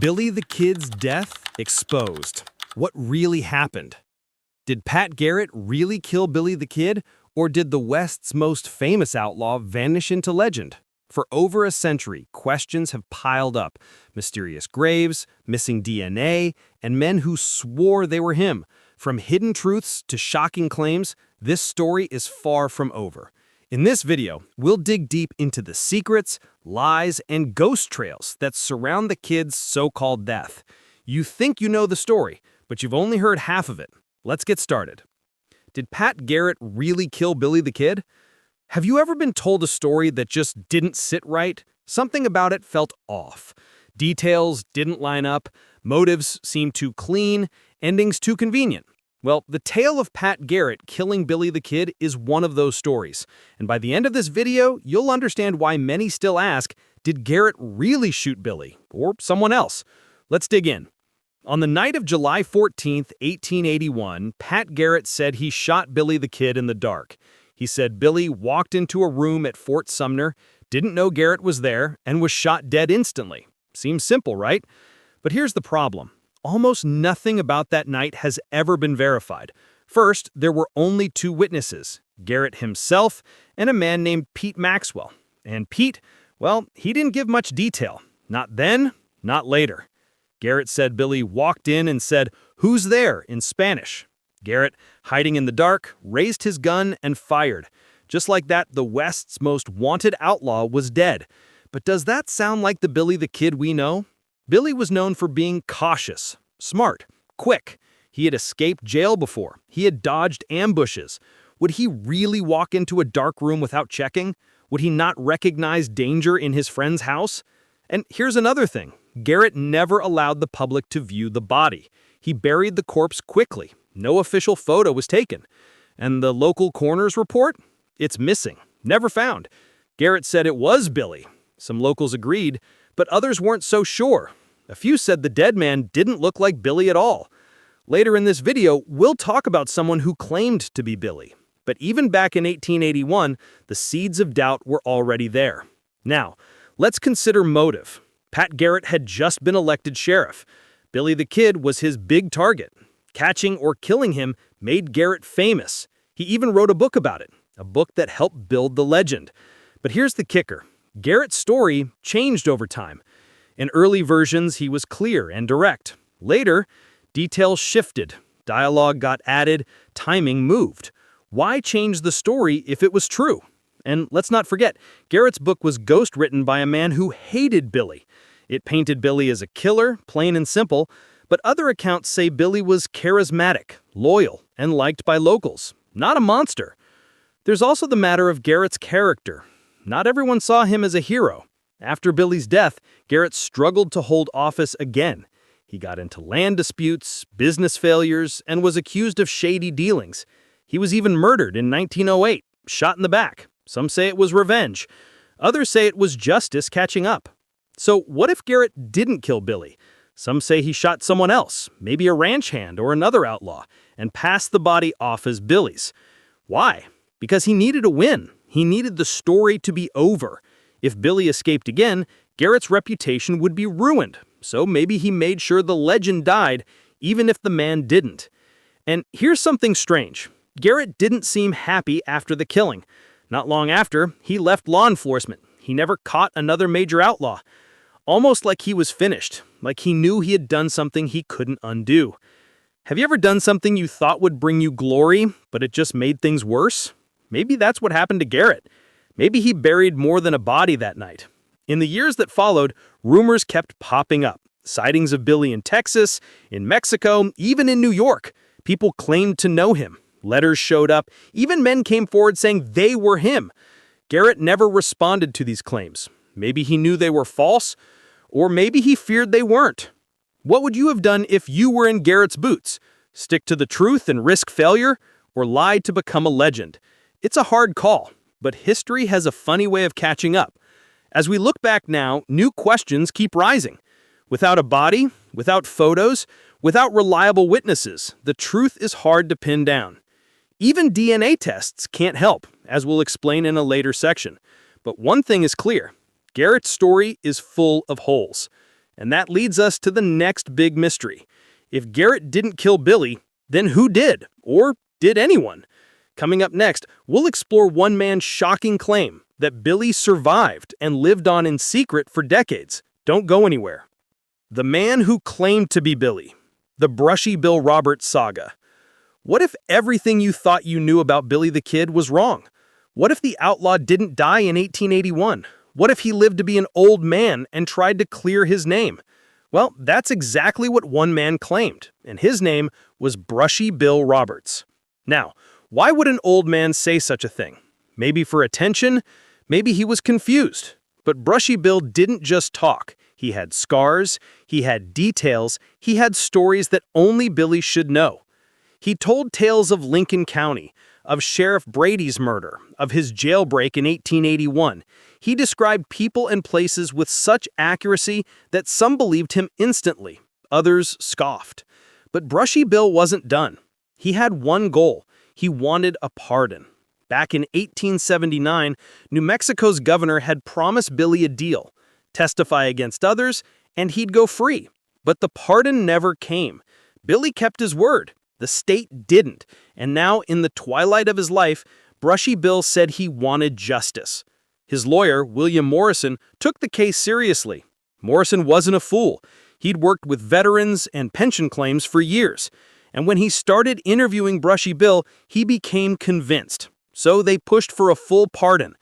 Billy the Kid's death exposed. What really happened? Did Pat Garrett really kill Billy the Kid, or did the West's most famous outlaw vanish into legend? For over a century, questions have piled up. Mysterious graves, missing DNA, and men who swore they were him. From hidden truths to shocking claims, this story is far from over. In this video, we'll dig deep into the secrets, lies, and ghost trails that surround the kid's so-called death. You think you know the story, but you've only heard half of it. Let's get started. Did Pat Garrett really kill Billy the Kid? Have you ever been told a story that just didn't sit right? Something about it felt off. Details didn't line up, motives seemed too clean, endings too convenient. Well, the tale of Pat Garrett killing Billy the Kid is one of those stories. And by the end of this video, you'll understand why many still ask, did Garrett really shoot Billy, or someone else? Let's dig in. On the night of July 14th, 1881, Pat Garrett said he shot Billy the Kid in the dark. He said Billy walked into a room at Fort Sumner, didn't know Garrett was there, and was shot dead instantly. Seems simple, right? But here's the problem. Almost nothing about that night has ever been verified. First, there were only two witnesses, Garrett himself and a man named Pete Maxwell. And Pete, well, he didn't give much detail. Not then, not later. Garrett said Billy walked in and said, "Who's there?" in Spanish. Garrett, hiding in the dark, raised his gun and fired. Just like that, the West's most wanted outlaw was dead. But does that sound like the Billy the Kid we know? Billy was known for being cautious, smart, quick. He had escaped jail before. He had dodged ambushes. Would he really walk into a dark room without checking? Would he not recognize danger in his friend's house? And here's another thing. Garrett never allowed the public to view the body. He buried the corpse quickly. No official photo was taken. And the local coroner's report? It's missing. Never found. Garrett said it was Billy. Some locals agreed, but others weren't so sure. A few said the dead man didn't look like Billy at all. Later in this video, we'll talk about someone who claimed to be Billy. But even back in 1881, the seeds of doubt were already there. Now, let's consider motive. Pat Garrett had just been elected sheriff. Billy the Kid was his big target. Catching or killing him made Garrett famous. He even wrote a book about it, a book that helped build the legend. But here's the kicker. Garrett's story changed over time. In early versions, he was clear and direct. Later, details shifted, dialogue got added, timing moved. Why change the story if it was true? And let's not forget, Garrett's book was ghost-written by a man who hated Billy. It painted Billy as a killer, plain and simple, but other accounts say Billy was charismatic, loyal, and liked by locals, not a monster. There's also the matter of Garrett's character. Not everyone saw him as a hero. After Billy's death, Garrett struggled to hold office again. He got into land disputes, business failures, and was accused of shady dealings. He was even murdered in 1908, shot in the back. Some say it was revenge. Others say it was justice catching up. So what if Garrett didn't kill Billy? Some say he shot someone else, maybe a ranch hand or another outlaw, and passed the body off as Billy's. Why? Because he needed a win. He needed the story to be over. If Billy escaped again, Garrett's reputation would be ruined. So maybe he made sure the legend died, even if the man didn't. And here's something strange. Garrett didn't seem happy after the killing. Not long after, he left law enforcement. He never caught another major outlaw. Almost like he was finished, like he knew he had done something he couldn't undo. Have you ever done something you thought would bring you glory, but it just made things worse? Maybe that's what happened to Garrett. Maybe he buried more than a body that night. In the years that followed, rumors kept popping up. Sightings of Billy in Texas, in Mexico, even in New York. People claimed to know him. Letters showed up. Even men came forward saying they were him. Garrett never responded to these claims. Maybe he knew they were false, or maybe he feared they weren't. What would you have done if you were in Garrett's boots? Stick to the truth and risk failure, or lie to become a legend? It's a hard call, but history has a funny way of catching up. As we look back now, new questions keep rising. Without a body, without photos, without reliable witnesses, the truth is hard to pin down. Even DNA tests can't help, as we'll explain in a later section. But one thing is clear. Garrett's story is full of holes. And that leads us to the next big mystery. If Garrett didn't kill Billy, then who did? Or did anyone? Coming up next, we'll explore one man's shocking claim that Billy survived and lived on in secret for decades. Don't go anywhere. The man who claimed to be Billy. The Brushy Bill Roberts saga. What if everything you thought you knew about Billy the Kid was wrong? What if the outlaw didn't die in 1881? What if he lived to be an old man and tried to clear his name? Well, that's exactly what one man claimed, and his name was Brushy Bill Roberts. Now, why would an old man say such a thing? Maybe for attention, maybe he was confused. But Brushy Bill didn't just talk. He had scars, he had details, he had stories that only Billy should know. He told tales of Lincoln County, of Sheriff Brady's murder, of his jailbreak in 1881. He described people and places with such accuracy that some believed him instantly, others scoffed. But Brushy Bill wasn't done. He had one goal. He wanted a pardon. Back in 1879, New Mexico's governor had promised Billy a deal, testify against others, and he'd go free. But the pardon never came. Billy kept his word. The state didn't, and now in the twilight of his life, Brushy Bill said he wanted justice. His lawyer, William Morrison, took the case seriously. Morrison wasn't a fool. He'd worked with veterans and pension claims for years, and when he started interviewing Brushy Bill, he became convinced. So they pushed for a full pardon.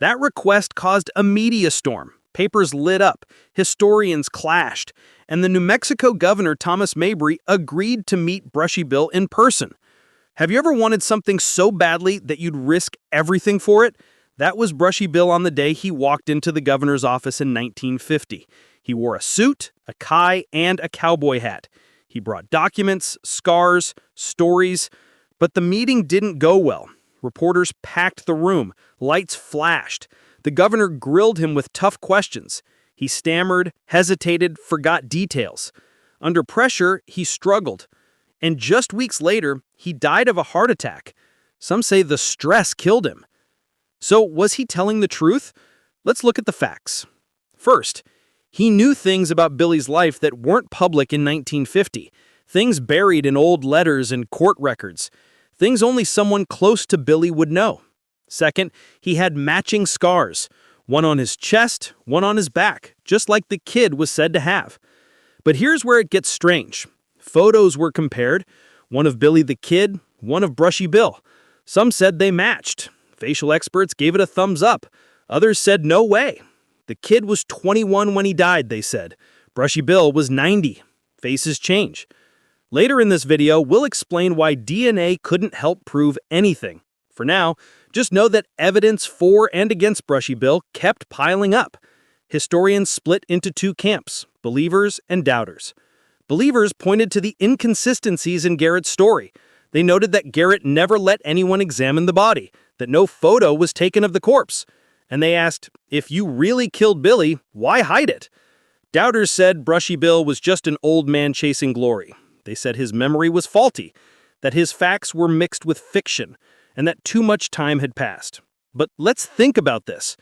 That request caused a media storm. Papers lit up, historians clashed, and the New Mexico governor, Thomas Mabry, agreed to meet Brushy Bill in person. Have you ever wanted something so badly that you'd risk everything for it? That was Brushy Bill on the day he walked into the governor's office in 1950. He wore a suit, a tie, and a cowboy hat. He brought documents, scars, stories, but the meeting didn't go well. Reporters packed the room, lights flashed. The governor grilled him with tough questions. He stammered, hesitated, forgot details. Under pressure, he struggled. And just weeks later, he died of a heart attack. Some say the stress killed him. So, was he telling the truth? Let's look at the facts. First, he knew things about Billy's life that weren't public in 1950. Things buried in old letters and court records. Things only someone close to Billy would know. Second, he had matching scars, one on his chest, one on his back, just like the kid was said to have. But here's where it gets strange. Photos were compared, one of Billy the Kid, one of Brushy Bill. Some said they matched. Facial experts gave it a thumbs up. Others said no way. The kid was 21 when he died, they said. Brushy Bill was 90. Faces change. Later in this video, we'll explain why DNA couldn't help prove anything. For now, just know that evidence for and against Brushy Bill kept piling up. Historians split into two camps, believers and doubters. Believers pointed to the inconsistencies in Garrett's story. They noted that Garrett never let anyone examine the body, that no photo was taken of the corpse. And they asked, if you really killed Billy, why hide it? Doubters said Brushy Bill was just an old man chasing glory. They said his memory was faulty, that his facts were mixed with fiction, and that too much time had passed. But let's think about this.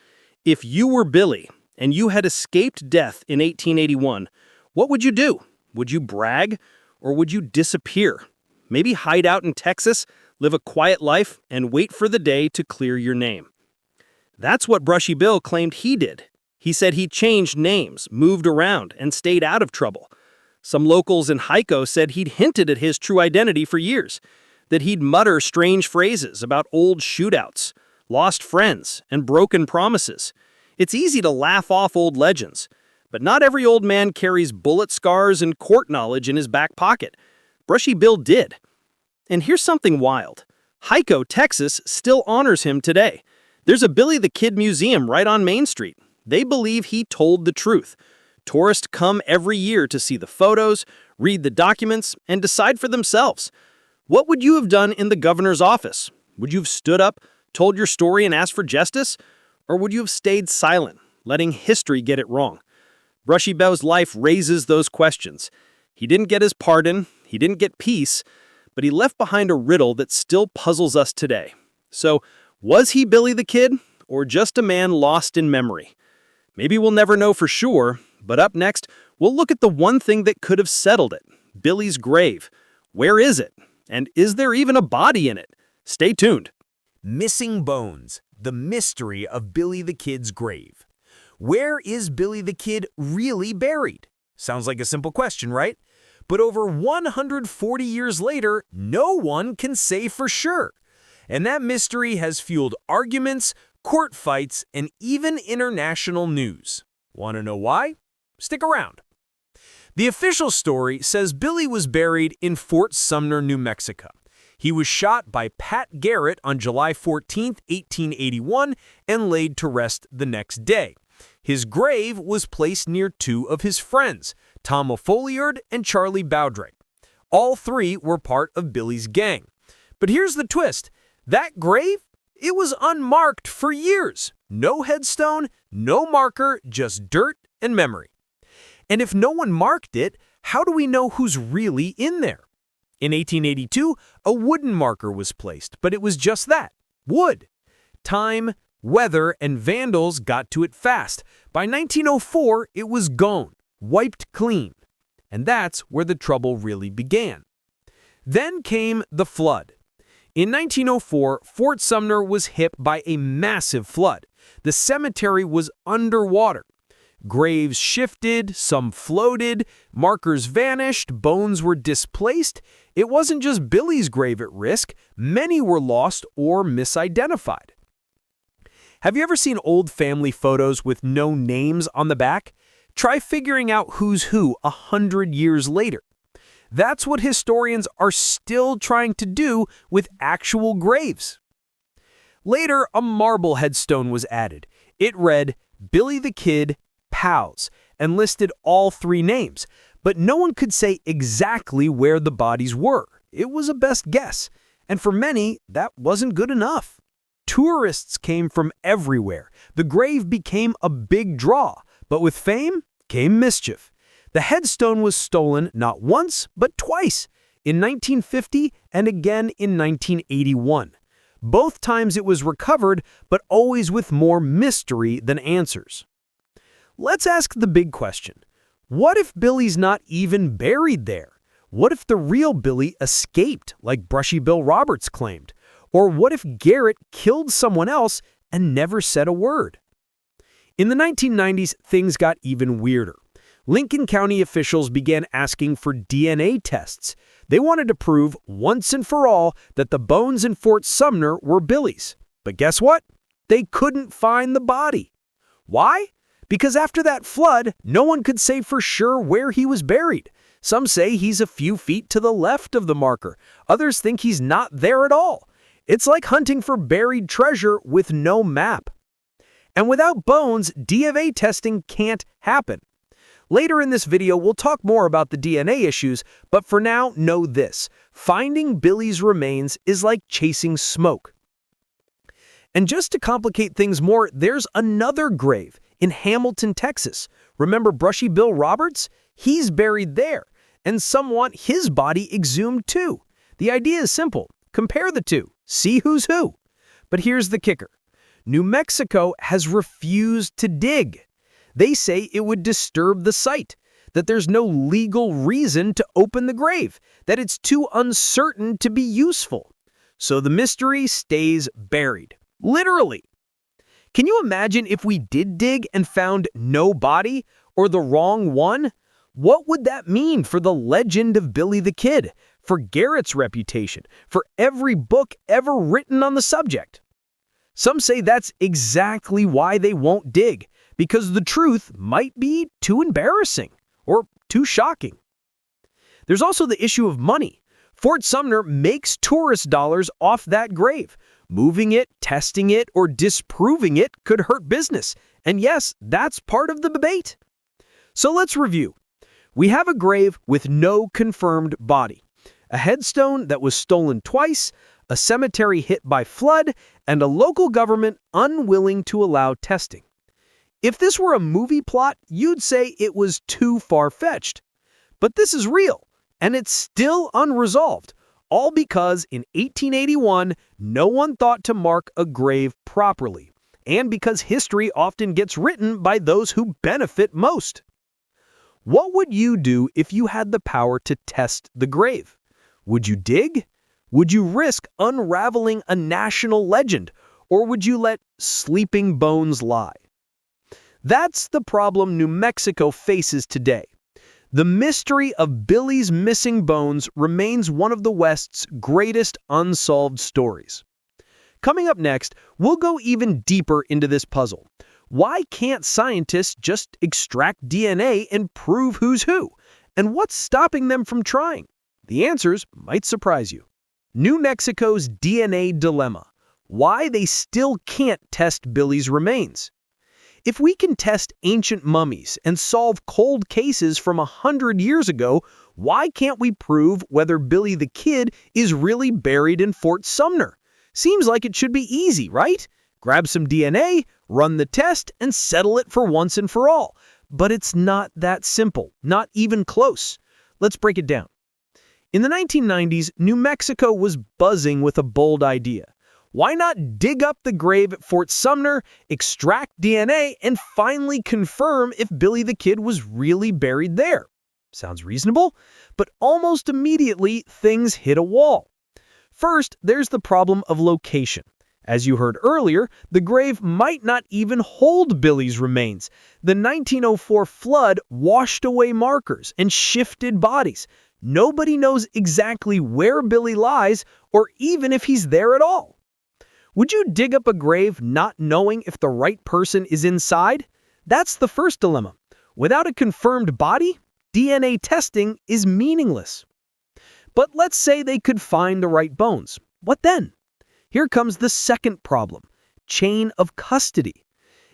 If you were Billy, and you had escaped death in 1881, what would you do? Would you brag, or would you disappear? Maybe hide out in Texas, live a quiet life, and wait for the day to clear your name. That's what Brushy Bill claimed he did. He said he changed names, moved around, and stayed out of trouble. Some locals in Hyco said he'd hinted at his true identity for years, that he'd mutter strange phrases about old shootouts, lost friends, and broken promises. It's easy to laugh off old legends, but not every old man carries bullet scars and court knowledge in his back pocket. Brushy Bill did. And here's something wild. Hyco, Texas, still honors him today. There's a Billy the Kid museum right on Main Street. They believe he told the truth. Tourists come every year to see the photos, read the documents, and decide for themselves. What would you have done in the governor's office? Would you have stood up, told your story, and asked for justice? Or would you have stayed silent, letting history get it wrong? Brushy Bill's life raises those questions. He didn't get his pardon, he didn't get peace, but he left behind a riddle that still puzzles us today. So, was he Billy the Kid, or just a man lost in memory? Maybe we'll never know for sure, but up next, We'll look at the one thing that could have settled it: Billy's grave. Where is it? And is there even a body in it? Stay tuned. Missing bones, the mystery of Billy the Kid's grave. Where is Billy the Kid really buried? Sounds like a simple question, right? But over 140 years later, no one can say for sure. And that mystery has fueled arguments, court fights, and even international news. Want to know why? Stick around. The official story says Billy was buried in Fort Sumner, New Mexico. He was shot by Pat Garrett on July 14, 1881, and laid to rest the next day. His grave was placed near two of his friends, Tom O'Folliard and Charlie Bowdre. All three were part of Billy's gang. But here's the twist. That grave, it was unmarked for years. No headstone, no marker, just dirt and memory. And if no one marked it, how do we know who's really in there? In 1882, a wooden marker was placed, but it was just that, wood. Time, weather, and vandals got to it fast. By 1904, it was gone, wiped clean. And that's where the trouble really began. Then came the flood. In 1904, Fort Sumner was hit by a massive flood. The cemetery was underwater. Graves shifted, some floated, markers vanished, bones were displaced. It wasn't just Billy's grave at risk. Many were lost or misidentified. Have you ever seen old family photos with no names on the back? Try figuring out who's who 100 years later. That's what historians are still trying to do with actual graves. Later, a marble headstone was added. It read, Billy the Kid, Pals, and listed all three names, but no one could say exactly where the bodies were. It was a best guess, and for many, that wasn't good enough. Tourists came from everywhere. The grave became a big draw, but with fame came mischief. The headstone was stolen not once, but twice, in 1950 and again in 1981. Both times it was recovered, but always with more mystery than answers. Let's ask the big question. What if Billy's not even buried there? What if the real Billy escaped, like Brushy Bill Roberts claimed? Or what if Garrett killed someone else and never said a word? In the 1990s, things got even weirder. Lincoln County officials began asking for DNA tests. They wanted to prove once and for all that the bones in Fort Sumner were Billy's. But guess what? They couldn't find the body. Why? Because after that flood, no one could say for sure where he was buried. Some say he's a few feet to the left of the marker. Others think he's not there at all. It's like hunting for buried treasure with no map. And without bones, DNA testing can't happen. Later in this video, we'll talk more about the DNA issues, but for now, know this. Finding Billy's remains is like chasing smoke. And just to complicate things more, there's another grave in Hamilton, Texas. Remember Brushy Bill Roberts? He's buried there, and some want his body exhumed too. The idea is simple. Compare the two. See who's who. But here's the kicker. New Mexico has refused to dig. They say it would disturb the site, that there's no legal reason to open the grave, that it's too uncertain to be useful. So the mystery stays buried. Literally. Can you imagine if we did dig and found no body or the wrong one? What would that mean for the legend of Billy the Kid, for Garrett's reputation, for every book ever written on the subject? Some say that's exactly why they won't dig, because the truth might be too embarrassing or too shocking. There's also the issue of money. Fort Sumner makes tourist dollars off that grave. Moving it, testing it, or disproving it could hurt business. And yes, that's part of the debate. So let's review. We have a grave with no confirmed body, a headstone that was stolen twice, a cemetery hit by flood, and a local government unwilling to allow testing. If this were a movie plot, you'd say it was too far-fetched. But this is real, and it's still unresolved, all because in 1881, no one thought to mark a grave properly, and because history often gets written by those who benefit most. What would you do if you had the power to test the grave? Would you dig? Would you risk unraveling a national legend? Or would you let sleeping bones lie? That's the problem New Mexico faces today. The mystery of Billy's missing bones remains one of the West's greatest unsolved stories. Coming up next, we'll go even deeper into this puzzle. Why can't scientists just extract DNA and prove who's who? And what's stopping them from trying? The answers might surprise you. New Mexico's DNA dilemma. Why they still can't test Billy's remains. If we can test ancient mummies and solve cold cases from 100 years ago, why can't we prove whether Billy the Kid is really buried in Fort Sumner? Seems like it should be easy, right? Grab some DNA, run the test, and settle it for once and for all. But it's not that simple, not even close. Let's break it down. In the 1990s, New Mexico was buzzing with a bold idea. Why not dig up the grave at Fort Sumner, extract DNA, and finally confirm if Billy the Kid was really buried there? Sounds reasonable, but almost immediately things hit a wall. First, there's the problem of location. As you heard earlier, the grave might not even hold Billy's remains. The 1904 flood washed away markers and shifted bodies. Nobody knows exactly where Billy lies or even if he's there at all. Would you dig up a grave not knowing if the right person is inside? That's the first dilemma. Without a confirmed body, DNA testing is meaningless. But let's say they could find the right bones. What then? Here comes the second problem, chain of custody.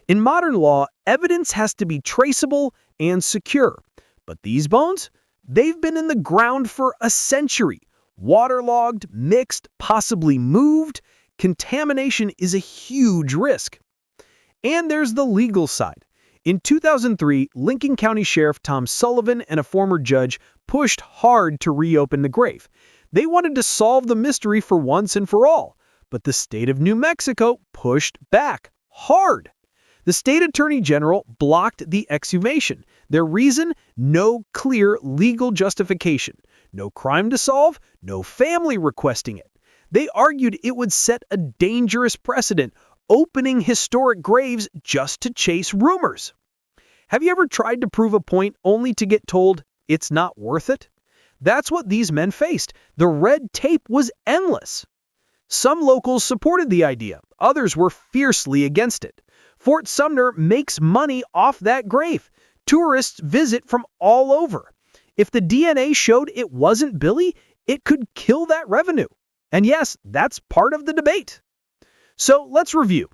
In modern law, evidence has to be traceable and secure. But these bones? They've been in the ground for a century. Waterlogged, mixed, possibly moved. Contamination is a huge risk. And there's the legal side. In 2003, Lincoln County Sheriff Tom Sullivan and a former judge pushed hard to reopen the grave. They wanted to solve the mystery for once and for all. But the state of New Mexico pushed back hard. The state attorney general blocked the exhumation. Their reason? No clear legal justification. No crime to solve, no family requesting it. They argued it would set a dangerous precedent, opening historic graves just to chase rumors. Have you ever tried to prove a point only to get told it's not worth it? That's what these men faced. The red tape was endless. Some locals supported the idea. Others were fiercely against it. Fort Sumner makes money off that grave. Tourists visit from all over. If the DNA showed it wasn't Billy, it could kill that revenue. And yes, that's part of the debate. So let's review.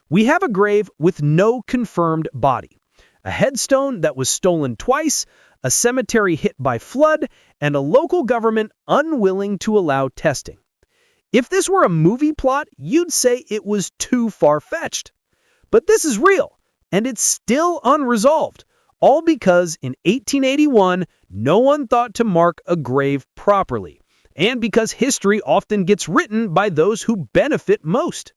We have a grave with no confirmed body, a headstone that was stolen twice, a cemetery hit by flood, and a local government unwilling to allow testing. If this were a movie plot, you'd say it was too far-fetched. But this is real, and it's still unresolved, all because in 1881, no one thought to mark a grave properly, and because history often gets written by those who benefit most.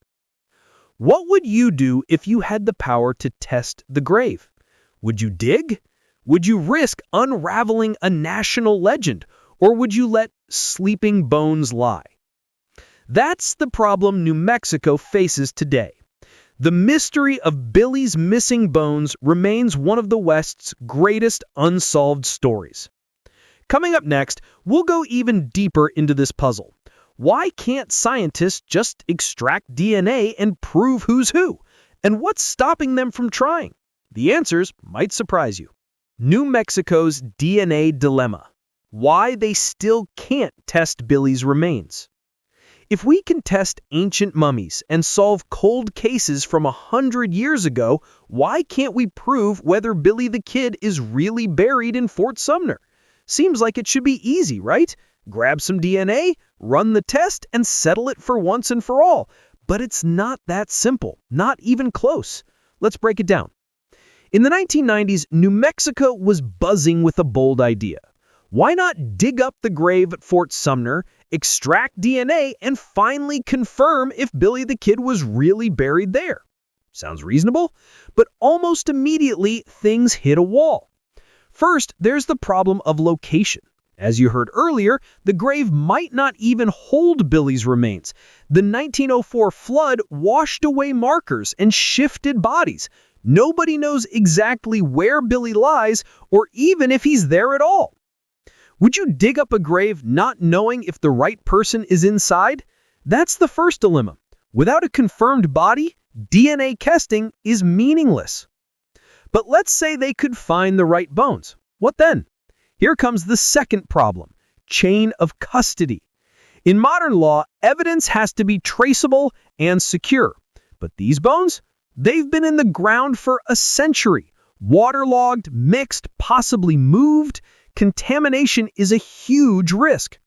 What would you do if you had the power to test the grave? Would you dig? Would you risk unraveling a national legend, or would you let sleeping bones lie? That's the problem New Mexico faces today. The mystery of Billy's missing bones remains one of the West's greatest unsolved stories. Coming up next, we'll go even deeper into this puzzle. Why can't scientists just extract DNA and prove who's who? And what's stopping them from trying? The answers might surprise you. New Mexico's DNA dilemma. Why they still can't test Billy's remains. If we can test ancient mummies and solve cold cases from 100 years ago, why can't we prove whether Billy the Kid is really buried in Fort Sumner? Seems like it should be easy, right? Grab some DNA, run the test, and settle it for once and for all. But it's not that simple, not even close. Let's break it down. In the 1990s, New Mexico was buzzing with a bold idea. Why not dig up the grave at Fort Sumner, extract DNA, and finally confirm if Billy the Kid was really buried there? Sounds reasonable, but almost immediately things hit a wall. First, there's the problem of location. As you heard earlier, the grave might not even hold Billy's remains. The 1904 flood washed away markers and shifted bodies. Nobody knows exactly where Billy lies or even if he's there at all. Would you dig up a grave not knowing if the right person is inside? That's the first dilemma. Without a confirmed body, DNA testing is meaningless. But let's say they could find the right bones. What then? Here comes the second problem, chain of custody. In modern law, evidence has to be traceable and secure. But these bones? They've been in the ground for a century. Waterlogged, mixed, possibly moved. Contamination is a huge risk.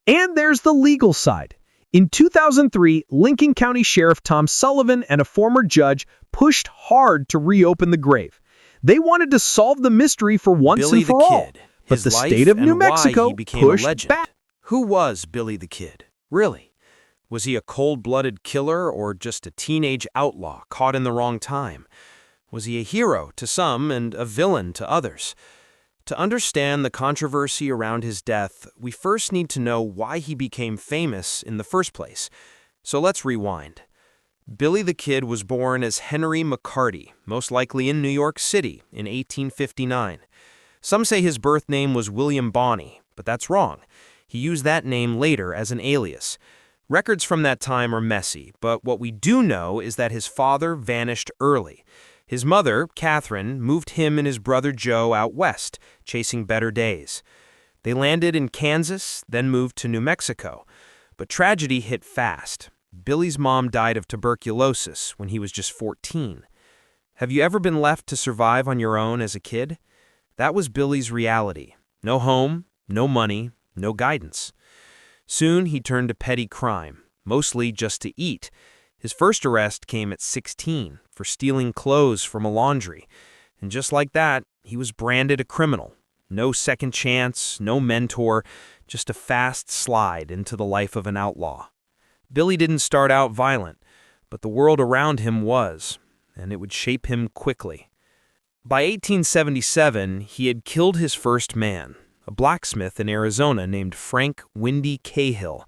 And there's the legal side. In 2003, Lincoln County Sheriff Tom Sullivan and a former judge pushed hard to reopen the grave. They wanted to solve the mystery for once Billy and for the all. Kid, But his the life state of and New why Mexico he became a pushed legend. back. Who was Billy the Kid? Really? Was he a cold-blooded killer or just a teenage outlaw caught in the wrong time? Was he a hero to some and a villain to others? To understand the controversy around his death, we first need to know why he became famous in the first place. So let's rewind. Billy the Kid was born as Henry McCarty, most likely in New York City, in 1859. Some say his birth name was William Bonney, but that's wrong. He used that name later as an alias. Records from that time are messy, but what we do know is that his father vanished early. His mother, Catherine, moved him and his brother Joe out west, chasing better days. They landed in Kansas, then moved to New Mexico. But tragedy hit fast. Billy's mom died of tuberculosis when he was just 14. Have you ever been left to survive on your own as a kid? That was Billy's reality. No home, no money, no guidance. Soon he turned to petty crime, mostly just to eat. His first arrest came at 16 for stealing clothes from a laundry. And just like that, he was branded a criminal. No second chance, no mentor, just a fast slide into the life of an outlaw. Billy didn't start out violent, but the world around him was, and it would shape him quickly. By 1877, he had killed his first man, a blacksmith in Arizona named Frank Windy Cahill.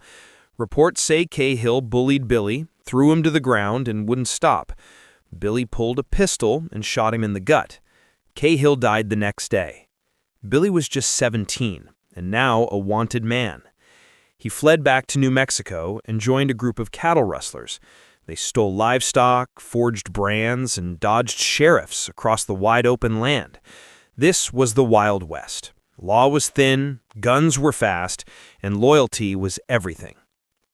Reports say Cahill bullied Billy, threw him to the ground, and wouldn't stop. Billy pulled a pistol and shot him in the gut. Cahill died the next day. Billy was just 17, and now a wanted man. He fled back to New Mexico and joined a group of cattle rustlers. They stole livestock, forged brands, and dodged sheriffs across the wide-open land. This was the Wild West. Law was thin, guns were fast, and loyalty was everything.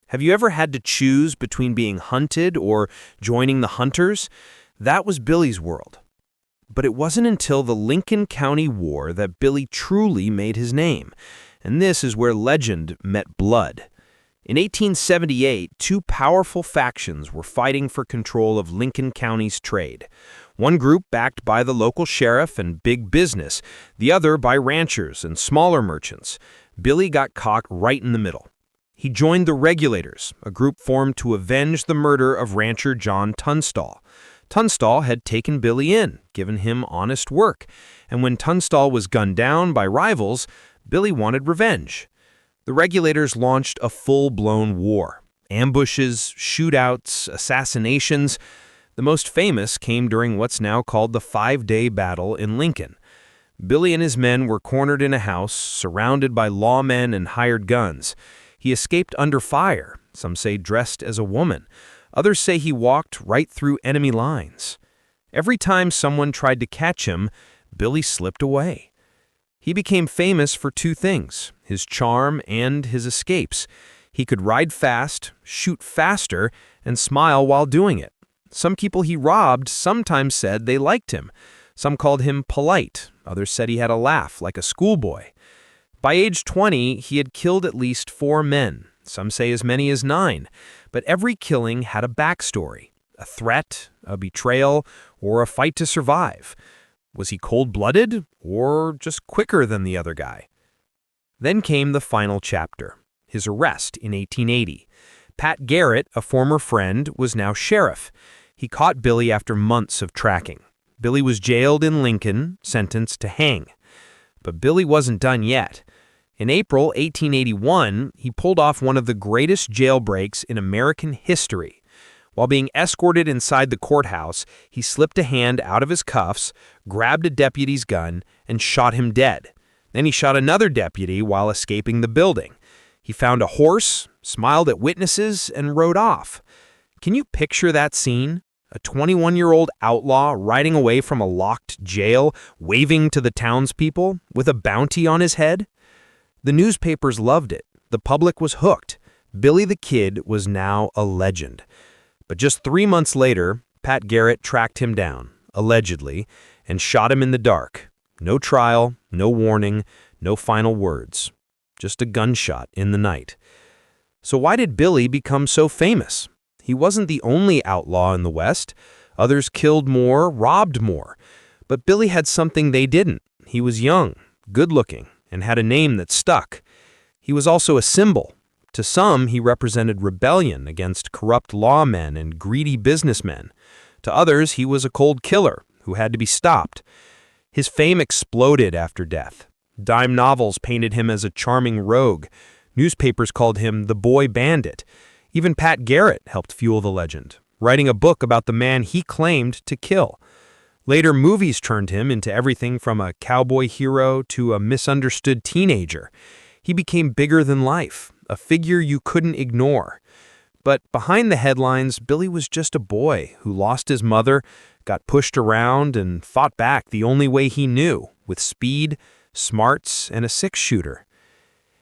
Have you ever had to choose between being hunted or joining the hunters? That was Billy's world. But it wasn't until the Lincoln County War that Billy truly made his name. And this is where legend met blood. In 1878, two powerful factions were fighting for control of Lincoln County's trade. One group backed by the local sheriff and big business, the other by ranchers and smaller merchants. Billy got caught right in the middle. He joined the Regulators, a group formed to avenge the murder of rancher John Tunstall. Tunstall had taken Billy in, given him honest work, and when Tunstall was gunned down by rivals, Billy wanted revenge. The Regulators launched a full-blown war. Ambushes, shootouts, assassinations. The most famous came during what's now called the 5-Day Battle in Lincoln. Billy and his men were cornered in a house, surrounded by lawmen and hired guns. He escaped under fire, some say dressed as a woman. Others say he walked right through enemy lines. Every time someone tried to catch him, Billy slipped away. He became famous for two things, his charm and his escapes. He could ride fast, shoot faster, and smile while doing it. Some people he robbed sometimes said they liked him. Some called him polite. Others said he had a laugh like a schoolboy. By age 20, he had killed at least 4 men. Some say as many as 9. But every killing had a backstory, a threat, a betrayal, or a fight to survive. Was he cold-blooded or just quicker than the other guy? Then came the final chapter, his arrest in 1880. Pat Garrett, a former friend, was now sheriff. He caught Billy after months of tracking. Billy was jailed in Lincoln, sentenced to hang. But Billy wasn't done yet. In April 1881, he pulled off one of the greatest jailbreaks in American history. While being escorted inside the courthouse, he slipped a hand out of his cuffs, grabbed a deputy's gun, and shot him dead. Then he shot another deputy while escaping the building. He found a horse, smiled at witnesses, and rode off. Can you picture that scene? A 21-year-old outlaw riding away from a locked jail, waving to the townspeople, with a bounty on his head? The newspapers loved it. The public was hooked. Billy the Kid was now a legend. But just 3 months later, Pat Garrett tracked him down, allegedly, and shot him in the dark. No trial, no warning, no final words. Just a gunshot in the night. So why did Billy become so famous? He wasn't the only outlaw in the West. Others killed more, robbed more. But Billy had something they didn't. He was young, good-looking, and had a name that stuck. He was also a symbol. To some, he represented rebellion against corrupt lawmen and greedy businessmen. To others, he was a cold killer who had to be stopped. His fame exploded after death. Dime novels painted him as a charming rogue. Newspapers called him the boy bandit. Even Pat Garrett helped fuel the legend, writing a book about the man he claimed to kill. Later, movies turned him into everything from a cowboy hero to a misunderstood teenager. He became bigger than life, a figure you couldn't ignore. But behind the headlines, Billy was just a boy who lost his mother, got pushed around, and fought back the only way he knew, with speed, smarts, and a six-shooter.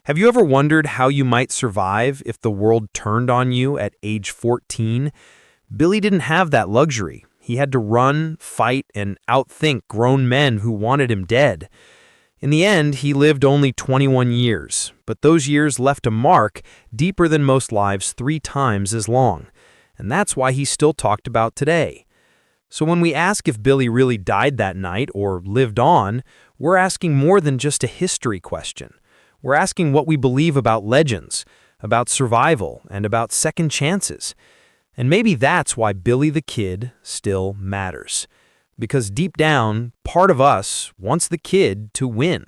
Have you ever wondered how you might survive if the world turned on you at age 14? Billy didn't have that luxury. He had to run, fight, and outthink grown men who wanted him dead. In the end, he lived only 21 years, but those years left a mark deeper than most lives 3 times as long. And that's why he's still talked about today. So when we ask if Billy really died that night or lived on, we're asking more than just a history question. We're asking what we believe about legends, about survival, and about second chances. And maybe that's why Billy the Kid still matters. Because deep down, part of us wants the kid to win.